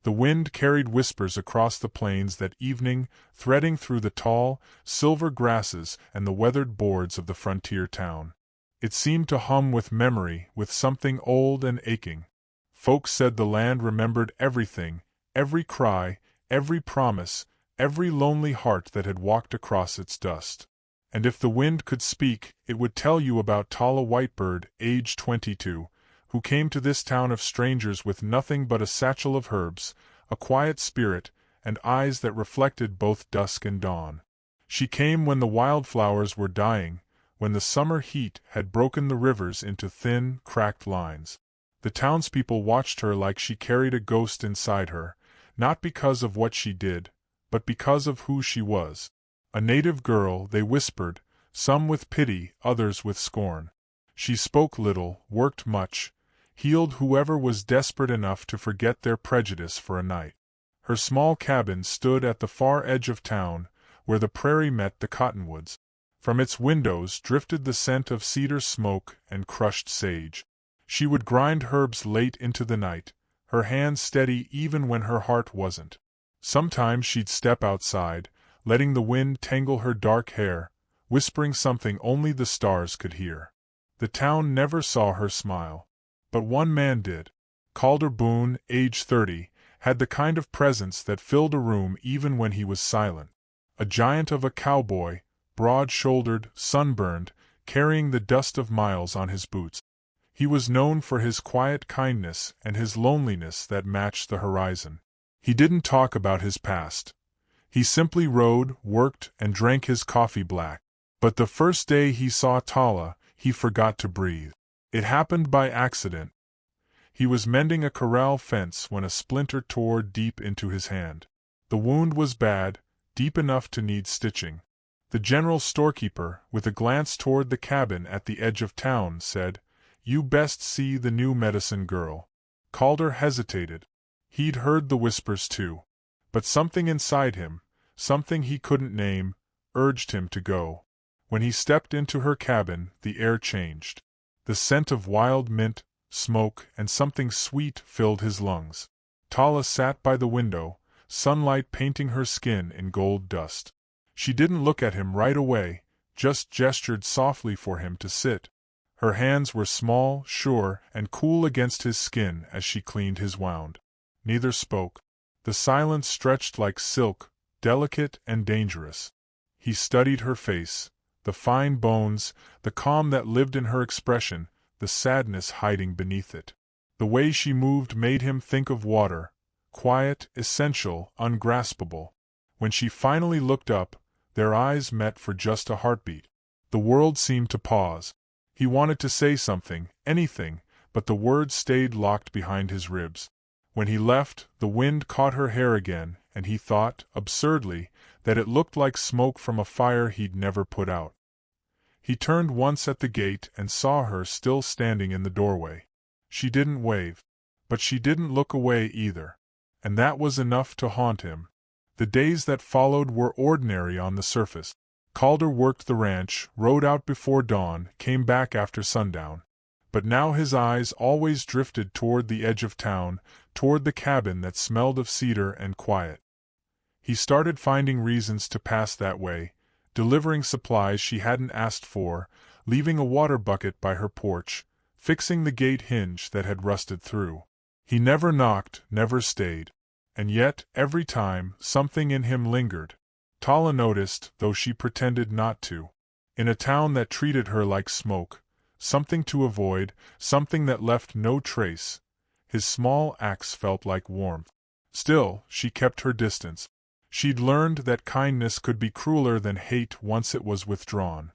The wind carried whispers across the plains that evening, threading through the tall, silver grasses and the weathered boards of the frontier town. It seemed to hum with memory, with something old and aching. Folks said the land remembered everything, every cry, every promise, every lonely heart that had walked across its dust. And if the wind could speak, it would tell you about Tala Whitebird, age 22, who came to this town of strangers with nothing but a satchel of herbs, a quiet spirit, and eyes that reflected both dusk and dawn. She came when the wildflowers were dying, when the summer heat had broken the rivers into thin, cracked lines. The townspeople watched her like she carried a ghost inside her, not because of what she did, but because of who she was. A native girl, they whispered, some with pity, others with scorn. She spoke little, worked much, healed whoever was desperate enough to forget their prejudice for a night. Her small cabin stood at the far edge of town, where the prairie met the cottonwoods. From its windows drifted the scent of cedar smoke and crushed sage. She would grind herbs late into the night, her hands steady even when her heart wasn't. Sometimes she'd step outside, letting the wind tangle her dark hair, whispering something only the stars could hear. The town never saw her smile. But one man did. Calder Boone, age 30, had the kind of presence that filled a room even when he was silent. A giant of a cowboy, broad-shouldered, sunburned, carrying the dust of miles on his boots. He was known for his quiet kindness and his loneliness that matched the horizon. He didn't talk about his past. He simply rode, worked, and drank his coffee black. But the first day he saw Tala, he forgot to breathe. It happened by accident. He was mending a corral fence when a splinter tore deep into his hand. The wound was bad, deep enough to need stitching. The general storekeeper, with a glance toward the cabin at the edge of town, said, "You best see the new medicine girl." Calder hesitated. He'd heard the whispers too. But something inside him, something he couldn't name, urged him to go. When he stepped into her cabin, the air changed. The scent of wild mint, smoke, and something sweet filled his lungs. Tala sat by the window, sunlight painting her skin in gold dust. She didn't look at him right away, just gestured softly for him to sit. Her hands were small, sure, and cool against his skin as she cleaned his wound. Neither spoke. The silence stretched like silk, delicate and dangerous. He studied her face. The fine bones, the calm that lived in her expression, the sadness hiding beneath it. The way she moved made him think of water, quiet, essential, ungraspable. When she finally looked up, their eyes met for just a heartbeat. The world seemed to pause. He wanted to say something, anything, but the words stayed locked behind his ribs. When he left, the wind caught her hair again, and he thought, absurdly, that it looked like smoke from a fire he'd never put out. He turned once at the gate and saw her still standing in the doorway. She didn't wave. But she didn't look away either. And that was enough to haunt him. The days that followed were ordinary on the surface. Calder worked the ranch, rode out before dawn, came back after sundown. But now his eyes always drifted toward the edge of town, toward the cabin that smelled of cedar and quiet. He started finding reasons to pass that way, delivering supplies she hadn't asked for, leaving a water bucket by her porch, fixing the gate hinge that had rusted through. He never knocked, never stayed. And yet, every time, something in him lingered. Tala noticed, though she pretended not to. In a town that treated her like smoke, something to avoid, something that left no trace. His small acts felt like warmth. Still, she kept her distance. She'd learned that kindness could be crueler than hate once it was withdrawn.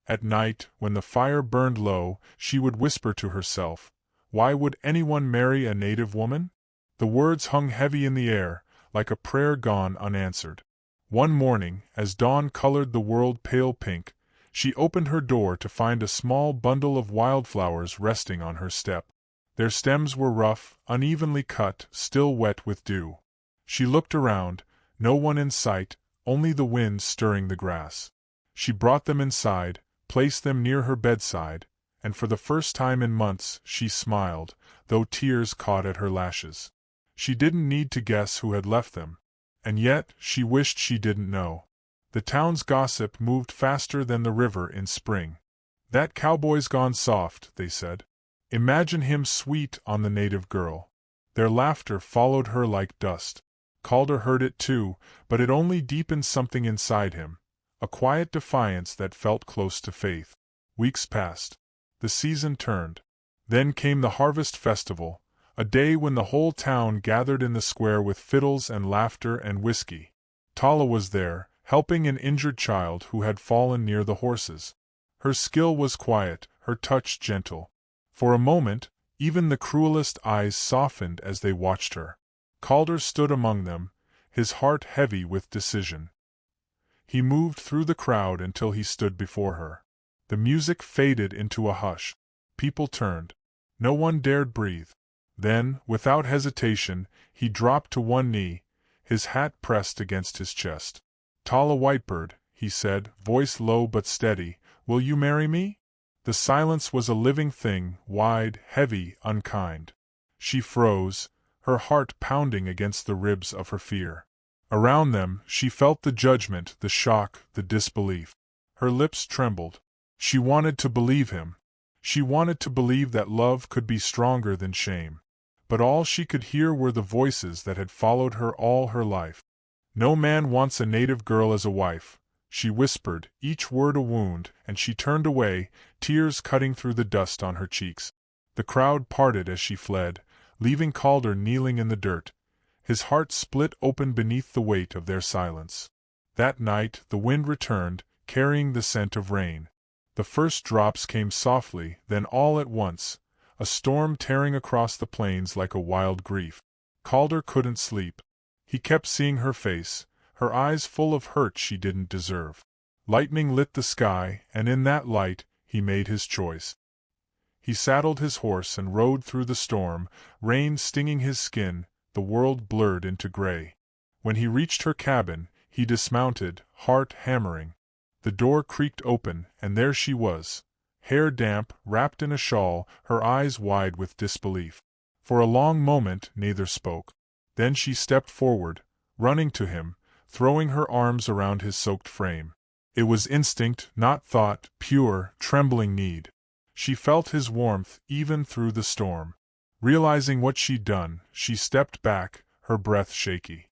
At night, when the fire burned low, she would whisper to herself, "Why would anyone marry a native woman?" The words hung heavy in the air, like a prayer gone unanswered. One morning, as dawn colored the world pale pink, she opened her door to find a small bundle of wildflowers resting on her step. Their stems were rough, unevenly cut, still wet with dew. She looked around, no one in sight, only the wind stirring the grass. She brought them inside, placed them near her bedside, and for the first time in months she smiled, though tears caught at her lashes. She didn't need to guess who had left them. And yet, she wished she didn't know. The town's gossip moved faster than the river in spring. "That cowboy's gone soft," they said. "Imagine him sweet on the native girl." Their laughter followed her like dust. Calder heard it too, but it only deepened something inside him, a quiet defiance that felt close to faith. Weeks passed. The season turned. Then came the harvest festival, a day when the whole town gathered in the square with fiddles and laughter and whiskey. Tala was there, helping an injured child who had fallen near the horses. Her skill was quiet, her touch gentle. For a moment, even the cruelest eyes softened as they watched her. Calder stood among them, his heart heavy with decision. He moved through the crowd until he stood before her. The music faded into a hush. People turned. No one dared breathe. Then, without hesitation, he dropped to one knee, his hat pressed against his chest. "Tala Whitebird," he said, voice low but steady, "will you marry me?" The silence was a living thing, wide, heavy, unkind. She froze, her heart pounding against the ribs of her fear. Around them, she felt the judgment, the shock, the disbelief. Her lips trembled. She wanted to believe him. She wanted to believe that love could be stronger than shame. But all she could hear were the voices that had followed her all her life. "No man wants a native girl as a wife," she whispered, each word a wound, and she turned away, tears cutting through the dust on her cheeks. The crowd parted as she fled, leaving Calder kneeling in the dirt, his heart split open beneath the weight of their silence. That night the wind returned, carrying the scent of rain. The first drops came softly, then all at once, a storm tearing across the plains like a wild grief. Calder couldn't sleep. He kept seeing her face, her eyes full of hurt she didn't deserve. Lightning lit the sky, and in that light, he made his choice. He saddled his horse and rode through the storm, rain stinging his skin, the world blurred into gray. When he reached her cabin, he dismounted, heart hammering. The door creaked open, and there she was, hair damp, wrapped in a shawl, her eyes wide with disbelief. For a long moment neither spoke. Then she stepped forward, running to him, throwing her arms around his soaked frame. It was instinct, not thought, pure, trembling need. She felt his warmth even through the storm. Realizing what she'd done, she stepped back, her breath shaky.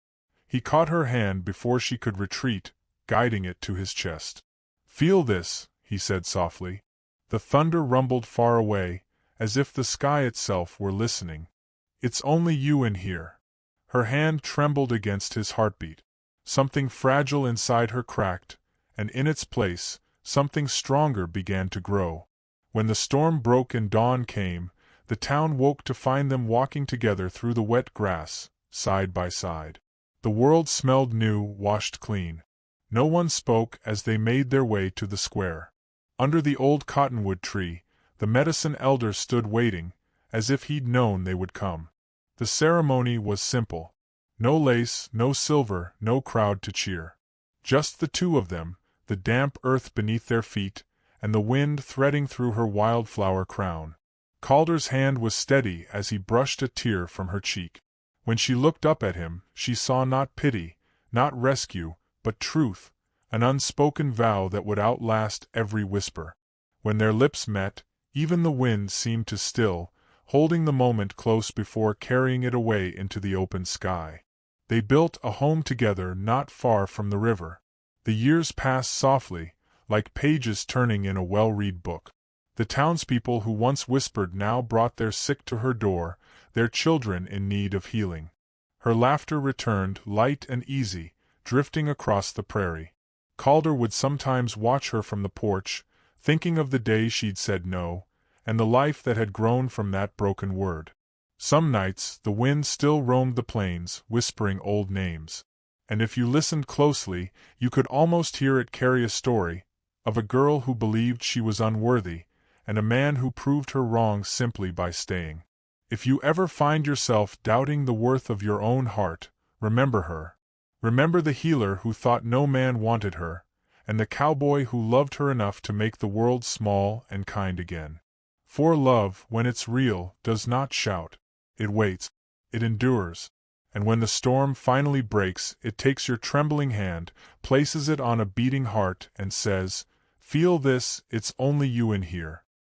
He caught her hand before she could retreat, guiding it to his chest. "Feel this," he said softly. The thunder rumbled far away, as if the sky itself were listening. "It's only you in here." Her hand trembled against his heartbeat. Something fragile inside her cracked, and in its place, something stronger began to grow. When the storm broke and dawn came, the town woke to find them walking together through the wet grass, side by side. The world smelled new, washed clean. No one spoke as they made their way to the square. Under the old cottonwood tree, the medicine elder stood waiting, as if he'd known they would come. The ceremony was simple. No lace, no silver, no crowd to cheer. Just the two of them, the damp earth beneath their feet, and the wind threading through her wildflower crown. Calder's hand was steady as he brushed a tear from her cheek. When she looked up at him, she saw not pity, not rescue, but truth, an unspoken vow that would outlast every whisper. When their lips met, even the wind seemed to still, holding the moment close before carrying it away into the open sky. They built a home together not far from the river. The years passed softly, like pages turning in a well-read book. The townspeople who once whispered now brought their sick to her door, their children in need of healing. Her laughter returned, light and easy, drifting across the prairie. Calder would sometimes watch her from the porch, thinking of the day she'd said no, and the life that had grown from that broken word. Some nights, the wind still roamed the plains, whispering old names. And if you listened closely, you could almost hear it carry a story, of a girl who believed she was unworthy, and a man who proved her wrong simply by staying. If you ever find yourself doubting the worth of your own heart, remember her. Remember the healer who thought no man wanted her, and the cowboy who loved her enough to make the world small and kind again. For love, when it's real, does not shout. It waits. it endures. And when the storm finally breaks, it takes your trembling hand, places it on a beating heart, and says, "Feel this, it's only you in here."